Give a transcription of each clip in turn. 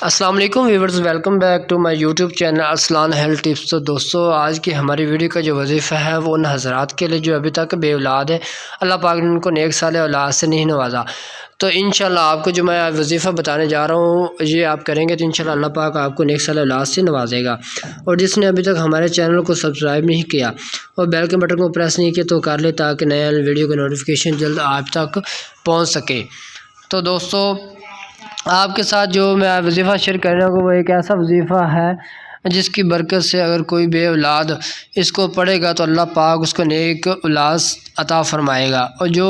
السلام علیکم viewers, welcome back to my YouTube channel Arslan health tips. تو دوستو، آج کی ہماری ویڈیو کا جو وظیفہ ہے وہ ان حضرات کے لیے جو ابھی تک بے اولاد ہے، اللہ پاک نے ان کو نیک صالح اولاد سے نہیں نوازا۔ تو انشاءاللہ آپ کو جو میں وظیفہ بتانے جا رہا ہوں یہ آپ کریں گے تو انشاءاللہ اللہ پاک آپ کو نیک صالح اولاد سے نوازے گا۔ اور جس نے ابھی تک ہمارے چینل کو سبسکرائب نہیں کیا اور بیل کے بٹن کو پریس نہیں کیا تو کر لے، تاکہ نئے ویڈیو کا نوٹیفیکیشن جلد آپ تک پہنچ سکے۔ تو دوستو، آپ کے ساتھ جو میں وظیفہ شیئر کر رہا ہوں وہ ایک ایسا وظیفہ ہے جس کی برکت سے اگر کوئی بے اولاد اس کو پڑھے گا تو اللہ پاک اس کو نیک اولاد عطا فرمائے گا، اور جو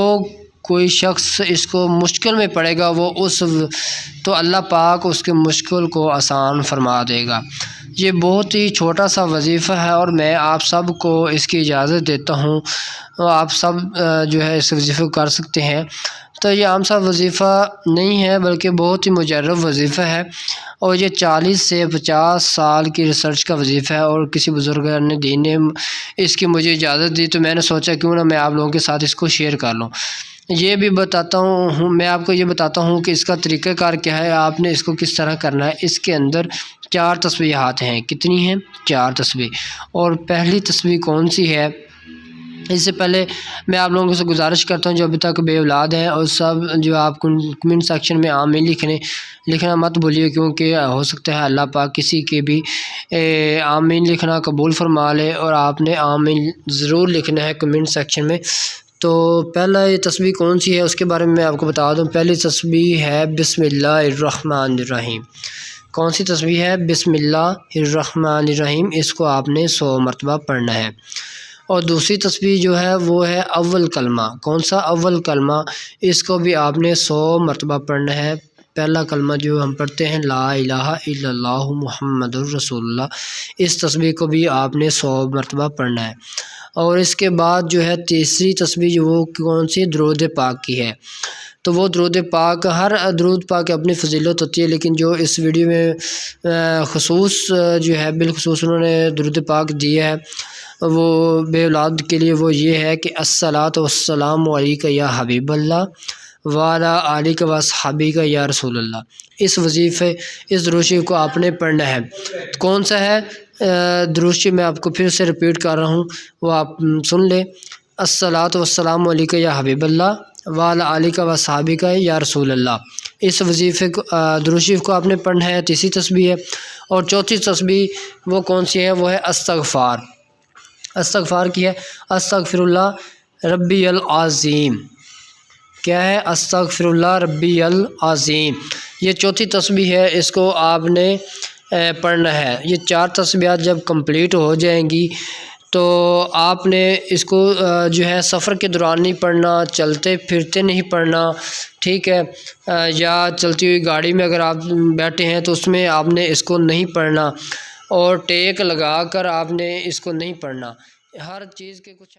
کوئی شخص اس کو مشکل میں پڑھے گا تو اللہ پاک اس کے مشکل کو آسان فرما دے گا۔ یہ بہت ہی چھوٹا سا وظیفہ ہے اور میں آپ سب کو اس کی اجازت دیتا ہوں، آپ سب جو ہے اس وظیفے کو کر سکتے ہیں۔ تو یہ عام سا وظیفہ نہیں ہے بلکہ بہت ہی مجرب وظیفہ ہے، اور یہ 40 سے 50 سال کی ریسرچ کا وظیفہ ہے، اور کسی بزرگان دین نے اس کی مجھے اجازت دی تو میں نے سوچا کیوں نہ میں آپ لوگوں کے ساتھ اس کو شیئر کر لوں۔ میں آپ کو یہ بتاتا ہوں کہ اس کا طریقہ کار کیا ہے، آپ نے اس کو کس طرح کرنا ہے۔ اس کے اندر 4 تسبیحات ہیں۔ کتنی ہیں؟ 4 تسبیح۔ اور پہلی تسبیح کون سی ہے؟ اس سے پہلے میں آپ لوگوں سے گزارش کرتا ہوں جو ابھی تک بے اولاد ہیں، اور سب جو آپ کمنٹ سیکشن میں آمین لکھنا مت بھولیے، کیونکہ ہو سکتا ہے اللہ پاک کسی کے بھی آمین لکھنا قبول فرما لے، اور آپ نے آمین ضرور لکھنا ہے کمنٹ سیکشن میں۔ تو پہلا یہ تسبیح کون سی ہے اس کے بارے میں آپ کو بتا دوں۔ پہلی تسبیح ہے بسم اللہ الرحمن الرحیم۔ کون سی تسبیح ہے؟ بسم اللہ الرحمن الرحیم۔ اس کو آپ نے 100 مرتبہ پڑھنا ہے۔ اور دوسری تسبیح جو ہے وہ ہے اول کلمہ۔ کون سا؟ اول کلمہ۔ اس کو بھی آپ نے 100 مرتبہ پڑھنا ہے۔ پہلا کلمہ جو ہم پڑھتے ہیں لا الہ الا اللہ محمد الرسول اللہ، اس تسبیح کو بھی آپ نے 100 مرتبہ پڑھنا ہے۔ اور اس کے بعد جو ہے تیسری تسبیح وہ کون سی؟ درود پاک کی ہے۔ تو وہ درود پاک، ہر درود پاک اپنی فضیلت ہوتی ہے، لیکن جو اس ویڈیو میں خصوص جو ہے بالخصوص انہوں نے درود پاک دیا ہے وہ بے اولاد کے لیے، وہ یہ ہے کہ الصلاۃ والسلام علیک یا حبیب اللہ وعلی آلک واصحابک یا رسول اللہ۔ اس وظیفے اس درود شریف کو آپ نے پڑھنا ہے۔ کون سا ہے درود شریف؟ میں آپ کو پھر سے ریپیٹ کر رہا ہوں، وہ آپ سن لیں۔ الصلاۃ والسلام علیک یا حبیب اللہ وعلی آلک واصحابک یا رسول اللہ۔ اس وظیفے کو درود شریف کو آپ نے پڑھنا ہے۔ تیسری تسبیح ہے۔ اور چوتھی تسبیح وہ کون سی ہے؟ وہ ہے استغفار۔ استغفار کی ہے استغفر اللہ ربی العظیم۔ کیا ہے؟ استغفر اللہ ربی العظیم۔ یہ چوتھی تسبیح ہے، اس کو آپ نے پڑھنا ہے۔ یہ 4 تسبیحات جب کمپلیٹ ہو جائیں گی تو آپ نے اس کو جو ہے سفر کے دوران نہیں پڑھنا، چلتے پھرتے نہیں پڑھنا، ٹھیک ہے؟ یا چلتی ہوئی گاڑی میں اگر آپ بیٹھے ہیں تو اس میں آپ نے اس کو نہیں پڑھنا، اور ٹیک لگا کر آپ نے اس کو نہیں پڑھنا۔ ہر چیز کے کچھ